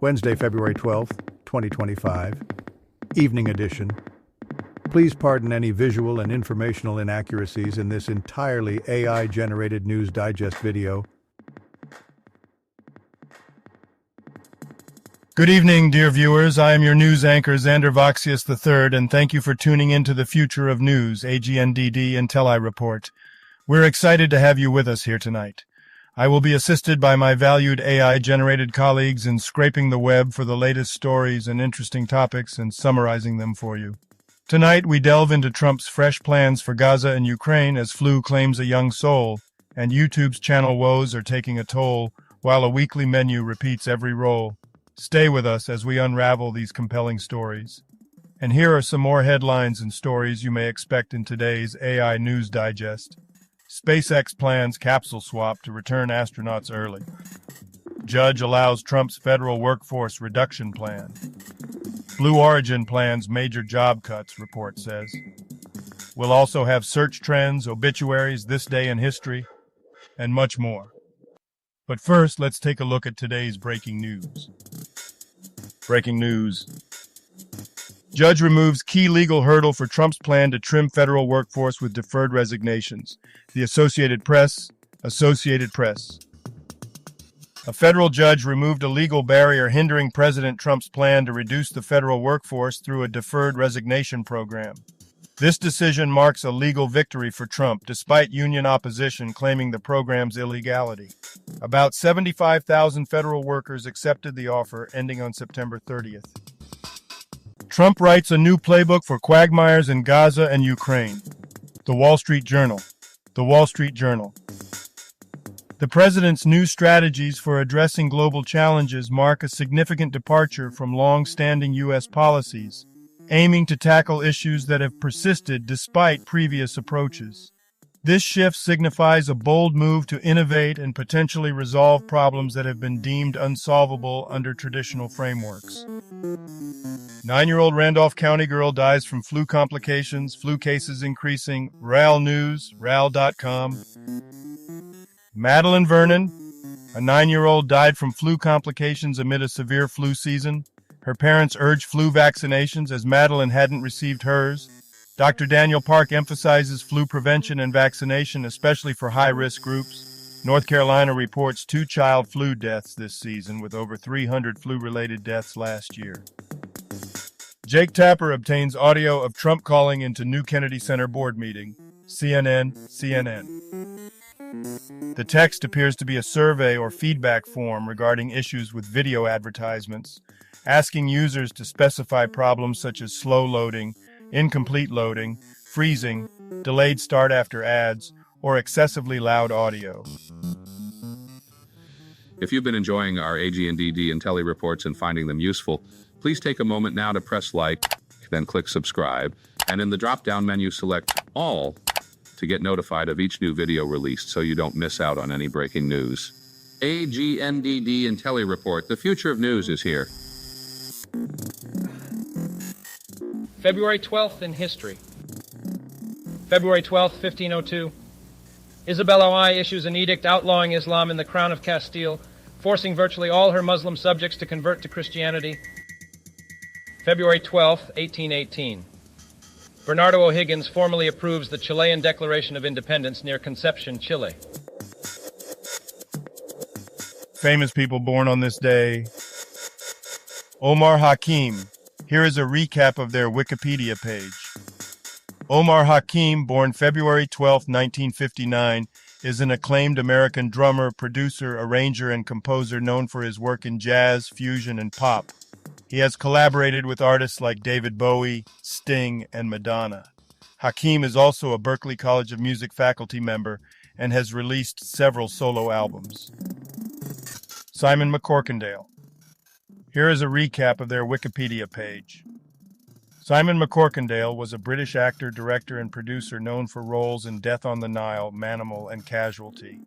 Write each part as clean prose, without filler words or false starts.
Wednesday, February 12th, 2025, Evening Edition. Please pardon any visual and informational inaccuracies in this entirely AI-generated News Digest video. Good evening, dear viewers. I am your news anchor, Xander Voxius III, and thank you for tuning into the Future of News, AGNDD intelliReport. We're excited to have you with us here tonight. I will be assisted by my valued AI-generated colleagues in scraping the web for the latest stories and interesting topics and summarizing them for you. Tonight, we delve into Trump's fresh plans for Gaza and Ukraine as flu claims a young soul, and YouTube's channel woes are taking a toll, while a weekly menu repeats every role. Stay with us as we unravel these compelling stories. And here are some more headlines and stories you may expect in today's AI News Digest. SpaceX plans capsule swap to return astronauts early. Judge allows Trump's federal workforce reduction plan. Blue Origin plans major job cuts, report says. We'll also have search trends, obituaries, this day in history, and much more. But first, let's take a look at today's breaking news. Breaking news. Judge removes key legal hurdle for Trump's plan to trim federal workforce with deferred resignations. The Associated Press. A federal judge removed a legal barrier hindering President Trump's plan to reduce the federal workforce through a deferred resignation program. This decision marks a legal victory for Trump, despite union opposition claiming the program's illegality. About 75,000 federal workers accepted the offer, ending on September 30th. Trump writes a new playbook for quagmires in Gaza and Ukraine. The Wall Street Journal. The president's new strategies for addressing global challenges mark a significant departure from long-standing U.S. policies, aiming to tackle issues that have persisted despite previous approaches. This shift signifies a bold move to innovate and potentially resolve problems that have been deemed unsolvable under traditional frameworks. 9-year-old Randolph County girl dies from flu complications, flu cases increasing. RAL News, RAL.com. Madeline Vernon, a 9-year-old, died from flu complications amid a severe flu season. Her parents urged flu vaccinations as Madeline hadn't received hers. Dr. Daniel Park emphasizes flu prevention and vaccination, especially for high-risk groups. North Carolina reports 2 child flu deaths this season, with over 300 flu-related deaths last year. Jake Tapper obtains audio of Trump calling into new Kennedy Center board meeting. CNN. The text appears to be a survey or feedback form regarding issues with video advertisements, asking users to specify problems such as slow loading, incomplete loading, freezing, delayed start after ads, or excessively loud audio. If you've been enjoying our AGNDD intelliReports and finding them useful, please take a moment now to press like, then click subscribe, and in the drop-down menu select All to get notified of each new video released so you don't miss out on any breaking news. AGNDD intelliReport, the future of news is here. February 12th in history. February 12th, 1502. Isabella I issues an edict outlawing Islam in the Crown of Castile, forcing virtually all her Muslim subjects to convert to Christianity. February 12th, 1818. Bernardo O'Higgins formally approves the Chilean Declaration of Independence near Concepcion, Chile. Famous people born on this day. Omar Hakim. Here is a recap of their Wikipedia page. Omar Hakim, born February 12, 1959, is an acclaimed American drummer, producer, arranger, and composer known for his work in jazz, fusion, and pop. He has collaborated with artists like David Bowie, Sting, and Madonna. Hakim is also a Berklee College of Music faculty member and has released several solo albums. Simon McCorkindale. Here is a recap of their Wikipedia page. Simon McCorkindale was a British actor, director, and producer known for roles in Death on the Nile, Manimal, and Casualty.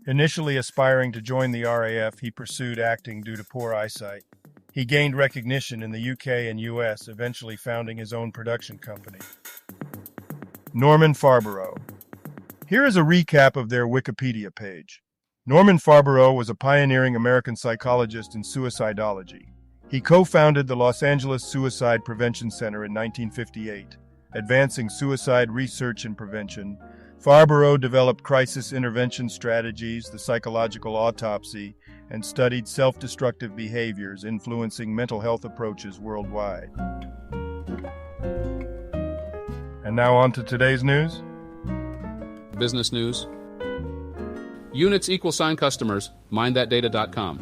Initially aspiring to join the RAF, he pursued acting due to poor eyesight. He gained recognition in the UK and US, eventually founding his own production company. Norman Farborough. Here is a recap of their Wikipedia page. Norman Farborough was a pioneering American psychologist in suicidology. He co-founded the Los Angeles Suicide Prevention Center in 1958. Advancing suicide research and prevention, Farborough developed crisis intervention strategies, the psychological autopsy, and studied self-destructive behaviors influencing mental health approaches worldwide. And now on to today's news. Business news. Units = customers, mindthatdata.com.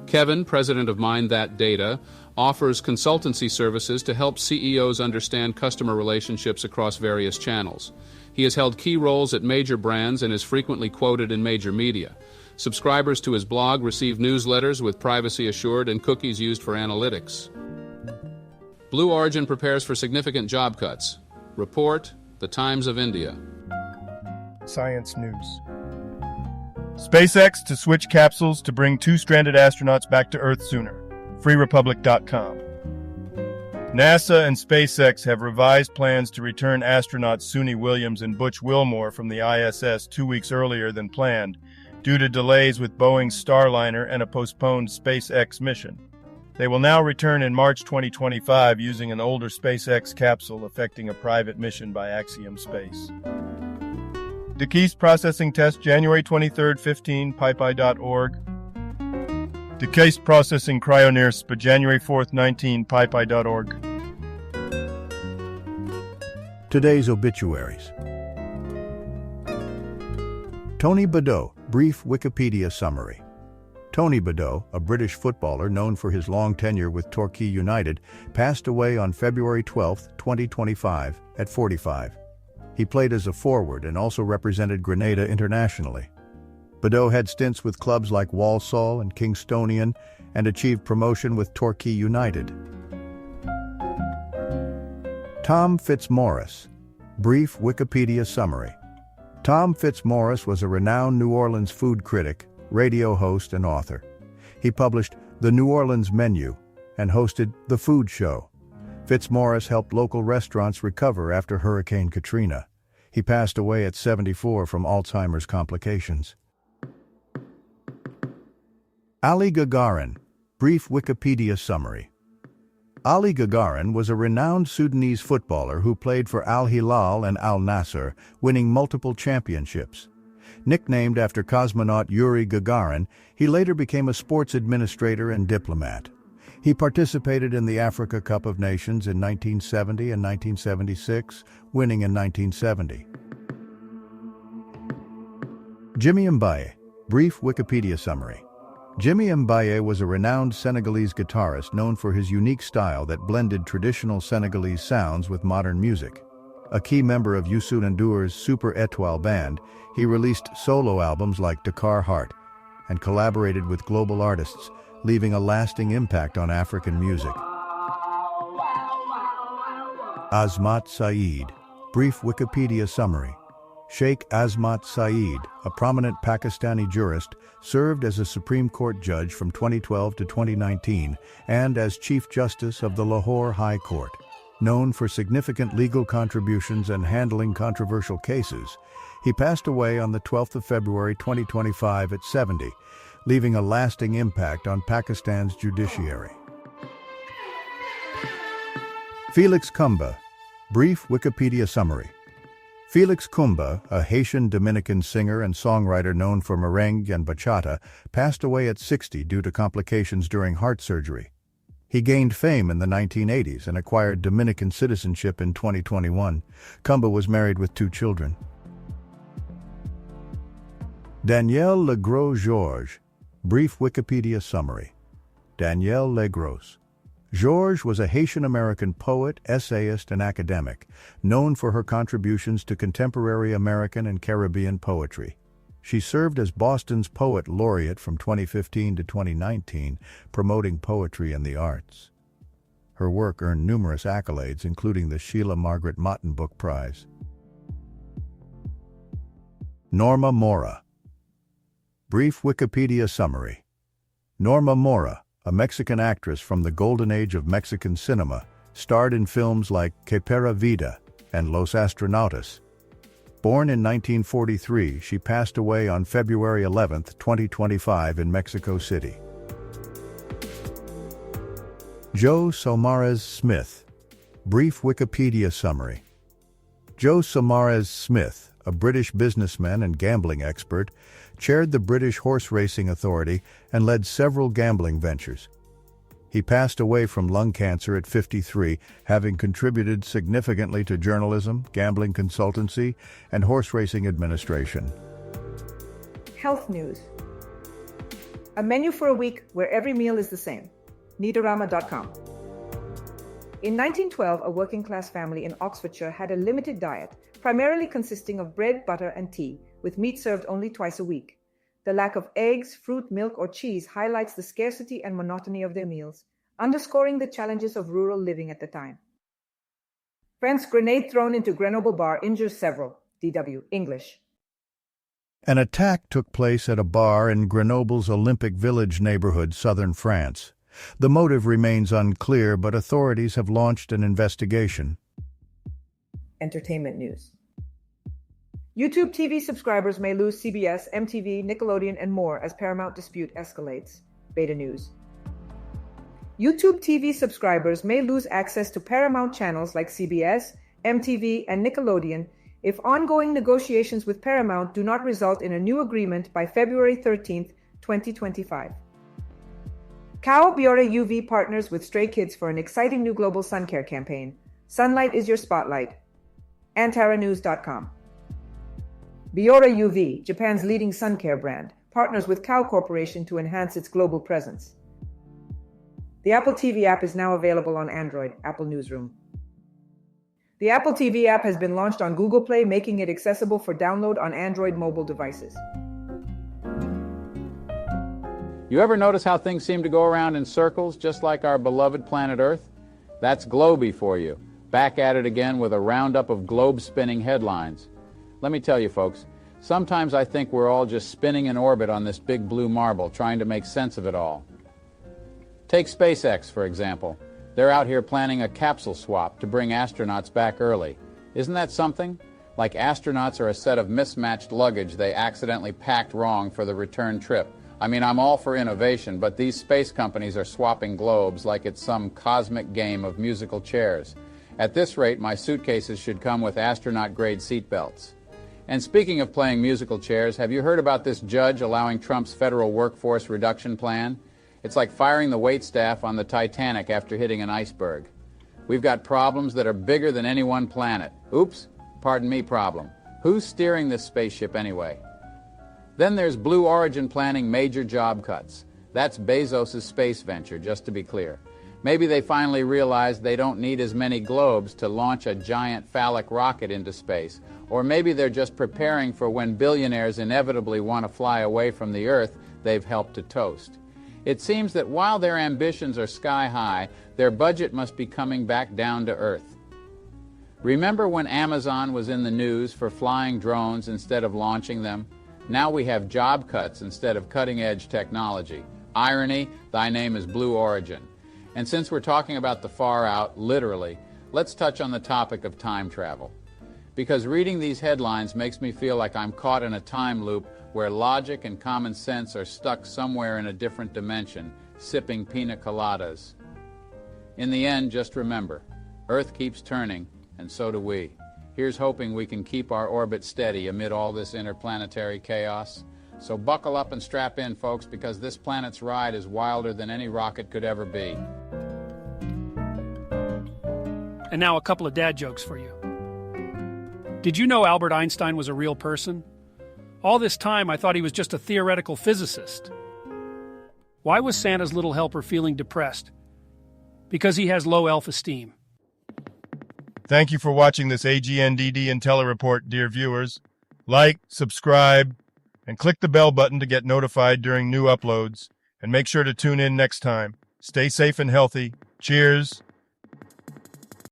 Kevin, president of Mind That Data, offers consultancy services to help CEOs understand customer relationships across various channels. He has held key roles at major brands and is frequently quoted in major media. Subscribers to his blog receive newsletters with privacy assured and cookies used for analytics. Blue Origin prepares for significant job cuts. Report, The Times of India. Science news. SpaceX to switch capsules to bring 2 stranded astronauts back to Earth sooner. freerepublic.com. NASA and SpaceX have revised plans to return astronauts Suni Williams and Butch Wilmore from the ISS 2 weeks earlier than planned, due to delays with Boeing's Starliner and a postponed SpaceX mission. They will now return in March 2025 using an older SpaceX capsule affecting a private mission by Axiom Space. DeKeys processing test January 23, 15, PyPy.org. DeKeys processing cryonears January 4, 19, PyPy.org. Today's obituaries. Tony Beddoe, brief Wikipedia summary. Tony Beddoe, a British footballer known for his long tenure with Torquay United, passed away on February 12, 2025, at 45. He played as a forward and also represented Grenada internationally. Beddoe had stints with clubs like Walsall and Kingstonian and achieved promotion with Torquay United. Tom Fitzmaurice, brief Wikipedia summary. Tom Fitzmaurice was a renowned New Orleans food critic, radio host, and author. He published The New Orleans Menu and hosted The Food Show. Fitzmaurice helped local restaurants recover after Hurricane Katrina. He passed away at 74 from Alzheimer's complications. Ali Gagarin, brief Wikipedia summary. Ali Gagarin was a renowned Sudanese footballer who played for Al Hilal and Al Nassr, winning multiple championships. Nicknamed after cosmonaut Yuri Gagarin, he later became a sports administrator and diplomat. He participated in the Africa Cup of Nations in 1970 and 1976, winning in 1970. Jimmy Mbaye, brief Wikipedia summary. Jimmy Mbaye was a renowned Senegalese guitarist known for his unique style that blended traditional Senegalese sounds with modern music. A key member of Youssou N'Dour's Super Étoile band, he released solo albums like Dakar Heart and collaborated with global artists, leaving a lasting impact on African music. Azmat Saeed, brief Wikipedia summary. Sheikh Azmat Saeed, a prominent Pakistani jurist, served as a Supreme Court judge from 2012 to 2019 and as Chief Justice of the Lahore High Court. Known for significant legal contributions and handling controversial cases, he passed away on the 12th of February 2025 at 70, leaving a lasting impact on Pakistan's judiciary. Felix Kumba, brief Wikipedia summary. Felix Kumba, a Haitian-Dominican singer and songwriter known for merengue and bachata, passed away at 60 due to complications during heart surgery. He gained fame in the 1980s and acquired Dominican citizenship in 2021. Kumba was married with 2 children. Danielle Legros-Georges, brief Wikipedia summary. Danielle Legros. Georges was a Haitian-American poet, essayist, and academic, known for her contributions to contemporary American and Caribbean poetry. She served as Boston's Poet Laureate from 2015 to 2019, promoting poetry and the arts. Her work earned numerous accolades, including the Sheila Margaret Motten Book Prize. Norma Mora. Brief Wikipedia summary. Norma Mora, a Mexican actress from the golden age of Mexican cinema, starred in films like Que Pura Vida and Los Astronautas. Born in 1943, she passed away on February 11, 2025 in Mexico City. Joe Saumarez Smith. Brief Wikipedia summary. Joe Saumarez Smith, a British businessman and gambling expert, chaired the British Horse Racing Authority and led several gambling ventures. He passed away from lung cancer at 53, having contributed significantly to journalism, gambling consultancy, and horse racing administration. Health news. A menu for a week where every meal is the same. Nidarama.com. In 1912, a working-class family in Oxfordshire had a limited diet, primarily consisting of bread, butter, and tea, with meat served only twice a week. The lack of eggs, fruit, milk, or cheese highlights the scarcity and monotony of their meals, underscoring the challenges of rural living at the time. French grenade thrown into Grenoble bar injures several. DW, English. An attack took place at a bar in Grenoble's Olympic Village neighborhood, southern France. The motive remains unclear, but authorities have launched an investigation. Entertainment news. YouTube TV subscribers may lose CBS, MTV, Nickelodeon, and more as Paramount dispute escalates. Beta News. YouTube TV subscribers may lose access to Paramount channels like CBS, MTV, and Nickelodeon if ongoing negotiations with Paramount do not result in a new agreement by February 13, 2025. Kao Biore UV partners with Stray Kids for an exciting new global sun care campaign. Sunlight is your spotlight. AntaraNews.com. Biore UV, Japan's leading sun care brand, partners with Kao Corporation to enhance its global presence. The Apple TV app is now available on Android, Apple Newsroom. The Apple TV app has been launched on Google Play, making it accessible for download on Android mobile devices. You ever notice how things seem to go around in circles, just like our beloved planet Earth? That's Globey for you. Back at it again with a roundup of globe-spinning headlines. Let me tell you, folks, sometimes I think we're all just spinning in orbit on this big blue marble, trying to make sense of it all. Take SpaceX, for example. They're out here planning a capsule swap to bring astronauts back early. Isn't that something? Like astronauts are a set of mismatched luggage they accidentally packed wrong for the return trip. I mean, I'm all for innovation, but these space companies are swapping globes like it's some cosmic game of musical chairs. At this rate, my suitcases should come with astronaut-grade seatbelts. And speaking of playing musical chairs, have you heard about this judge allowing Trump's federal workforce reduction plan? It's like firing the waitstaff on the Titanic after hitting an iceberg. We've got problems that are bigger than any one planet. Oops, pardon me, problem. Who's steering this spaceship anyway? Then there's Blue Origin planning major job cuts. That's Bezos' space venture, just to be clear. Maybe they finally realized they don't need as many globes to launch a giant phallic rocket into space. Or maybe they're just preparing for when billionaires inevitably want to fly away from the Earth they've helped to toast. It seems that while their ambitions are sky high, their budget must be coming back down to earth. Remember when Amazon was in the news for flying drones instead of launching them? Now we have job cuts instead of cutting-edge technology. Irony, thy name is Blue Origin. And since we're talking about the far out, literally, let's touch on the topic of time travel. Because reading these headlines makes me feel like I'm caught in a time loop where logic and common sense are stuck somewhere in a different dimension, sipping pina coladas. In the end, just remember, Earth keeps turning, and so do we. Here's hoping we can keep our orbit steady amid all this interplanetary chaos. So buckle up and strap in, folks, because this planet's ride is wilder than any rocket could ever be. And now a couple of dad jokes for you. Did you know Albert Einstein was a real person? All this time I thought he was just a theoretical physicist. Why was Santa's little helper feeling depressed? Because he has low self-esteem. Thank you for watching this AGNDD intelliReport, dear viewers. Like, subscribe, and click the bell button to get notified during new uploads. And make sure to tune in next time. Stay safe and healthy. Cheers.